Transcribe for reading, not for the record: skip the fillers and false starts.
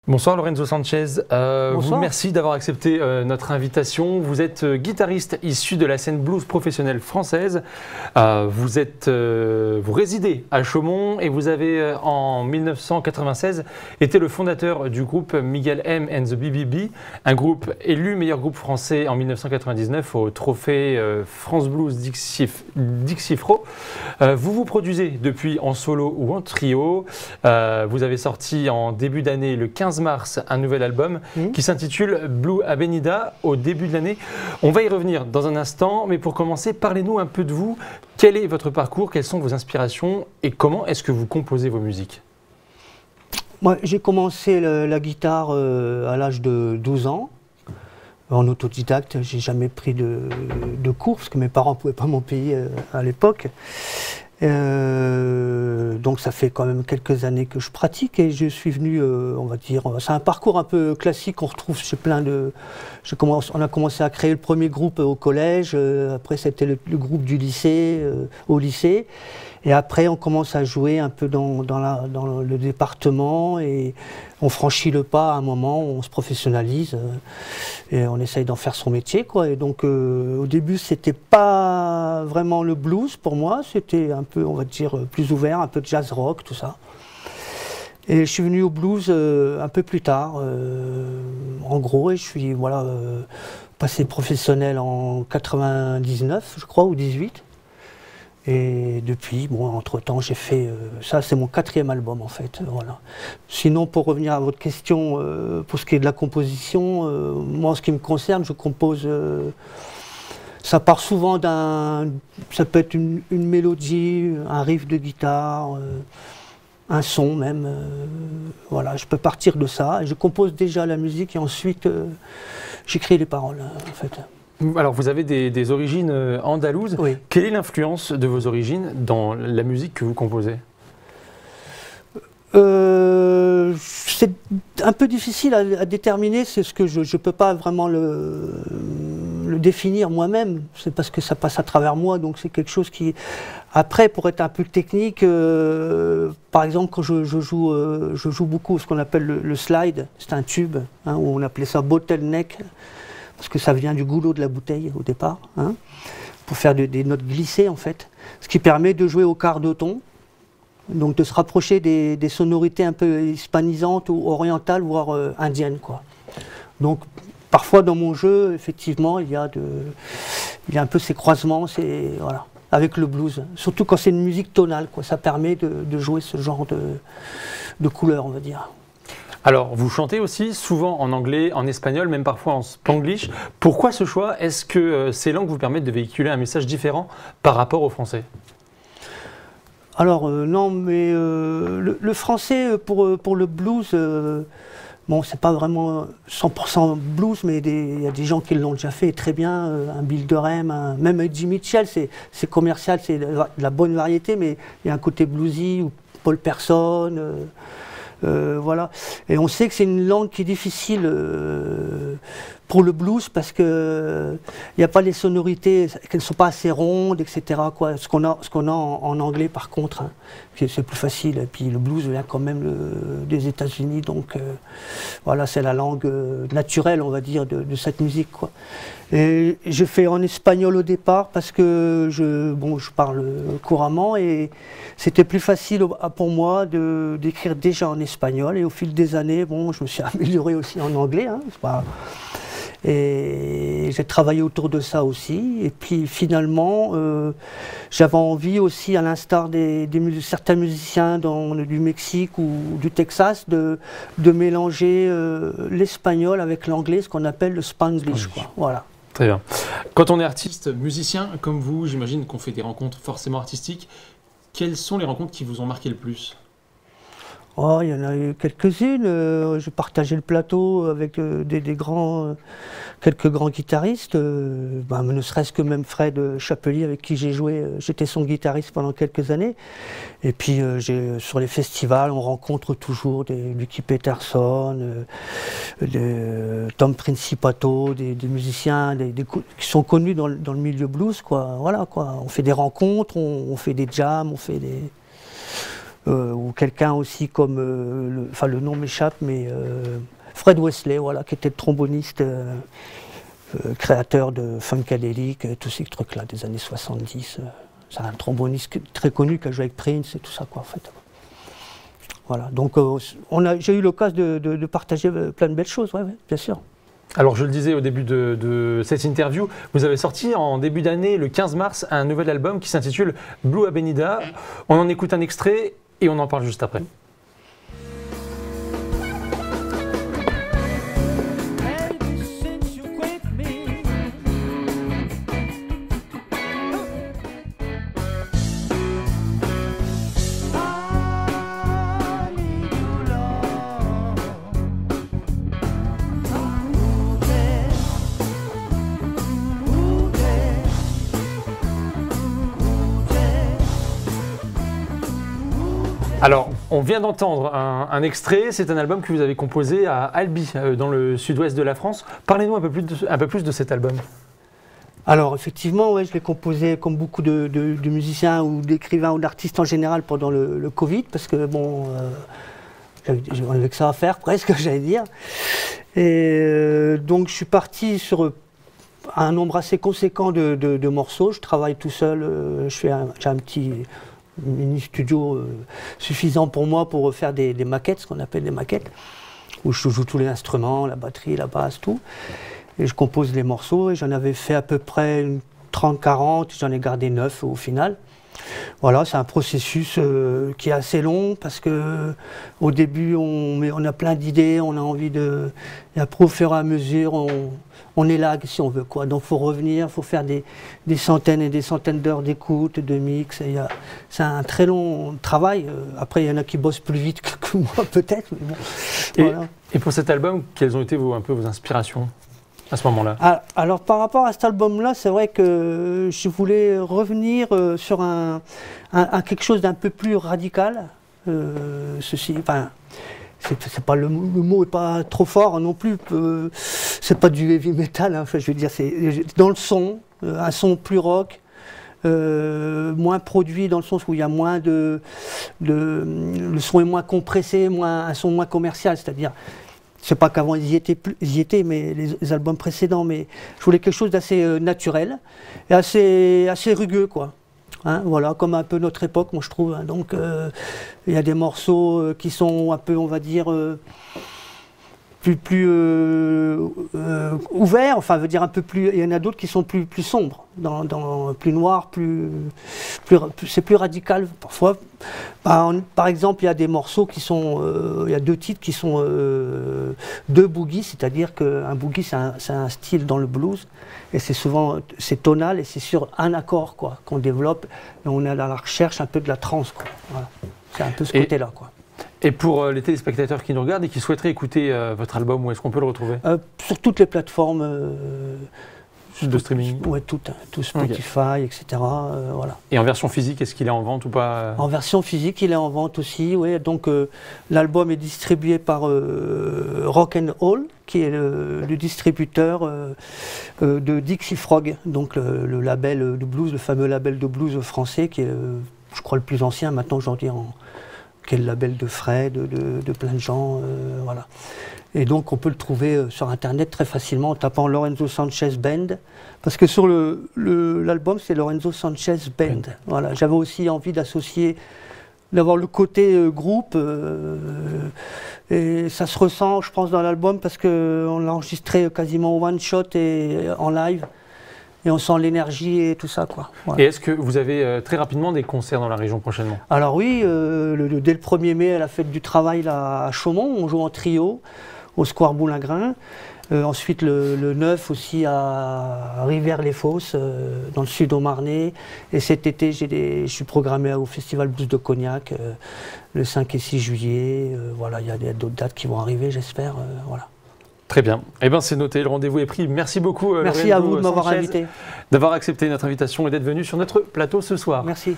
Bonsoir Lorenzo Sanchez, Bonsoir. merci d'avoir accepté notre invitation. Vous êtes guitariste issu de la scène blues professionnelle française. Vous résidez à Chaumont et vous avez en 1996 été le fondateur du groupe Miguel M and the BBB, un groupe élu meilleur groupe français en 1999 au trophée France Blues Dixifro. Vous vous produisez depuis en solo ou en trio. Vous avez sorti en début d'année le 15 mars un nouvel album qui s'intitule Blue Avenida au début de l'année. On va y revenir dans un instant, mais pour commencer, parlez-nous un peu de vous. Quel est votre parcours? Quelles sont vos inspirations? Et comment est-ce que vous composez vos musiques? Moi, j'ai commencé la guitare à l'âge de 12 ans, en autodidacte. J'ai jamais pris de cours, parce que mes parents ne pouvaient pas m'en payer à l'époque. Donc ça fait quand même quelques années que je pratique et je suis venu, on va dire, c'est un parcours un peu classique qu'on retrouve chez plein de... On a commencé à créer le premier groupe au collège, après c'était le groupe du lycée, au lycée, et après on commence à jouer un peu dans le département et on franchit le pas à un moment, on se professionnalise et on essaye d'en faire son métier, quoi. Et donc au début c'était pas vraiment le blues pour moi, c'était un peu, on va dire, plus ouvert, un peu de jazz rock, tout ça. Et je suis venu au blues un peu plus tard, en gros, et je suis passé professionnel en 99, je crois, ou 18. Et depuis, bon, entre-temps, j'ai fait... ça, c'est mon 4e album, en fait, voilà. Sinon, pour revenir à votre question, pour ce qui est de la composition, moi, en ce qui me concerne, je compose... ça part souvent d'un... Ça peut être une mélodie, un riff de guitare, un son même. Voilà, je peux partir de ça. Et je compose déjà la musique et ensuite, j'écris les paroles, en fait. Alors, vous avez des origines andalouses. Oui. Quelle est l'influence de vos origines dans la musique que vous composez? C'est un peu difficile à déterminer, c'est ce que je ne peux pas vraiment le définir moi-même, c'est parce que ça passe à travers moi, donc c'est quelque chose qui... Après, pour être un peu technique, par exemple, quand je joue beaucoup ce qu'on appelle le slide, c'est un tube, hein, où on appelait ça bottleneck, parce que ça vient du goulot de la bouteille au départ, hein, pour faire des notes glissées en fait, ce qui permet de jouer au quart de ton, donc de se rapprocher des sonorités un peu hispanisantes ou orientales, voire indiennes, quoi. Donc parfois dans mon jeu, effectivement, il y a un peu ces croisements, voilà, avec le blues, surtout quand c'est une musique tonale, quoi. Ça permet de jouer ce genre de couleurs, on va dire. Alors, vous chantez aussi souvent en anglais, en espagnol, même parfois en spanglish. Pourquoi ce choix? Est-ce que ces langues vous permettent de véhiculer un message différent par rapport au français? Alors, non, mais le français, pour le blues, bon, c'est pas vraiment 100% blues, mais il y a des gens qui l'ont déjà fait très bien. Un Bill Durham, même Eddie Mitchell, c'est commercial, c'est de la bonne variété, mais il y a un côté bluesy, ou Paul Person. Voilà. Et on sait que c'est une langue qui est difficile pour le blues parce que il n'y a pas les sonorités, qu'elles ne sont pas assez rondes, etc., quoi. Ce qu'on a en anglais par contre, hein, c'est plus facile. Et puis le blues vient quand même des États-Unis, donc voilà, c'est la langue naturelle, on va dire, de cette musique, quoi. Et je fais en espagnol au départ parce que je parle couramment et c'était plus facile pour moi d'écrire déjà en espagnol. Et au fil des années, bon, je me suis amélioré aussi en anglais, hein, c'est pas... Et j'ai travaillé autour de ça aussi. Et puis finalement, j'avais envie aussi, à l'instar certains musiciens du Mexique ou du Texas, de mélanger l'espagnol avec l'anglais, ce qu'on appelle le Spanglish, quoi. Voilà. Très bien. Quand on est artiste, musicien comme vous, j'imagine qu'on fait des rencontres forcément artistiques. Quelles sont les rencontres qui vous ont marqué le plus? Oh, il y en a eu quelques-unes. J'ai partagé le plateau avec quelques grands guitaristes. Ne serait-ce que même Fred Chapelier, avec qui j'ai joué. J'étais son guitariste pendant quelques années. Et puis sur les festivals, on rencontre toujours Lucky Peterson, Tom Principato, des musiciens qui sont connus dans le milieu blues, quoi. Voilà, quoi. On fait des rencontres, on fait des jams, on fait des... ou quelqu'un aussi comme, le nom m'échappe, mais Fred Wesley, voilà, qui était le tromboniste, créateur de Funkadelic, tous ces trucs-là des années 70. C'est un tromboniste très connu qui a joué avec Prince et tout ça, quoi, en fait. Voilà, donc j'ai eu l'occasion de partager plein de belles choses, ouais, bien sûr. Alors je le disais au début de cette interview, vous avez sorti en début d'année, le 15 mars, un nouvel album qui s'intitule Blue Abenida. On en écoute un extrait et on en parle juste après. Alors, on vient d'entendre un extrait, c'est un album que vous avez composé à Albi, dans le sud-ouest de la France. Parlez-nous un peu plus de cet album. Alors, effectivement, ouais, je l'ai composé comme beaucoup de musiciens ou d'écrivains ou d'artistes en général pendant le Covid, parce que bon, j'avais que ça à faire presque, j'allais dire. Et donc, je suis parti sur un nombre assez conséquent de morceaux. Je travaille tout seul, j'ai un petit mini studio suffisant pour moi pour faire des maquettes, ce qu'on appelle des maquettes, où je joue tous les instruments, la batterie, la basse, tout. Et je compose les morceaux, et j'en avais fait à peu près 30-40, j'en ai gardé 9 au final. Voilà, c'est un processus qui est assez long, parce que au début on a plein d'idées, on a envie de... Et après au fur et à mesure on élague si on veut, quoi. Donc il faut revenir, il faut faire des centaines et des centaines d'heures d'écoute, de mix. C'est un très long travail. Après il y en a qui bossent plus vite que moi peut-être. Mais bon, voilà. Et pour cet album, quelles ont été un peu vos inspirations à ce moment-là? Alors par rapport à cet album-là, c'est vrai que je voulais revenir sur quelque chose d'un peu plus radical. C'est pas le mot est pas trop fort non plus. C'est pas du heavy metal. Hein, enfin, je veux dire, c'est dans le son, un son plus rock, moins produit dans le sens où il y a moins le son est moins compressé, un son moins commercial, c'est-à-dire. C'est pas qu'avant ils y étaient, mais les albums précédents, mais je voulais quelque chose d'assez naturel et assez rugueux, quoi. Hein, voilà, comme un peu notre époque, moi je trouve. Hein. Donc il y a des morceaux qui sont un peu, on va dire, plus ouverts, enfin, veut dire un peu plus. Il y en a d'autres qui sont plus sombres, plus noirs, c'est plus radical parfois. Par exemple, il y a des morceaux qui sont, il y a 2 titres qui sont 2 boogies, c'est-à-dire qu'un boogie c'est un style dans le blues et c'est tonal et c'est sur un accord, quoi, qu'on développe et on est à la recherche un peu de la trance, quoi. Voilà. C'est un peu ce côté-là, quoi. Et pour les téléspectateurs qui nous regardent et qui souhaiteraient écouter votre album, où est-ce qu'on peut le retrouver? Sur toutes les plateformes de streaming. Ouais, tout Spotify, okay. Etc. Voilà. Et en version physique, est-ce qu'il est en vente ou pas? En version physique, il est en vente aussi, oui. Donc l'album est distribué par Rock and Roll, qui est le distributeur de Dixie Frog, donc le label de blues, le fameux label de blues français, qui est, je crois, le plus ancien maintenant aujourd'hui, qui est le label de Fred, de plein de gens, voilà. Et donc on peut le trouver sur internet très facilement en tapant Lorenzo Sanchez Band, parce que sur l'album c'est Lorenzo Sanchez Band. Voilà. J'avais aussi envie d'avoir le côté groupe, et ça se ressent, je pense, dans l'album, parce qu'on l'a enregistré quasiment one shot et en live. Et on sent l'énergie et tout ça, quoi. Voilà. Et est-ce que vous avez très rapidement des concerts dans la région prochainement? Alors oui, dès le 1er mai, à la fête du travail là, à Chaumont, on joue en trio au Square Boulingrin. Ensuite le 9 aussi à Rivière-les-Fosses, dans le sud au Marnais. Et cet été, je suis programmé au Festival Blues de Cognac, le 5 et 6 juillet. Voilà, il y a d'autres dates qui vont arriver, j'espère. Voilà. Très bien. Eh bien, c'est noté, le rendez-vous est pris. Merci beaucoup, Merci Lorenzo à vous de m'avoir invité. D'avoir accepté notre invitation et d'être venu sur notre plateau ce soir. Merci.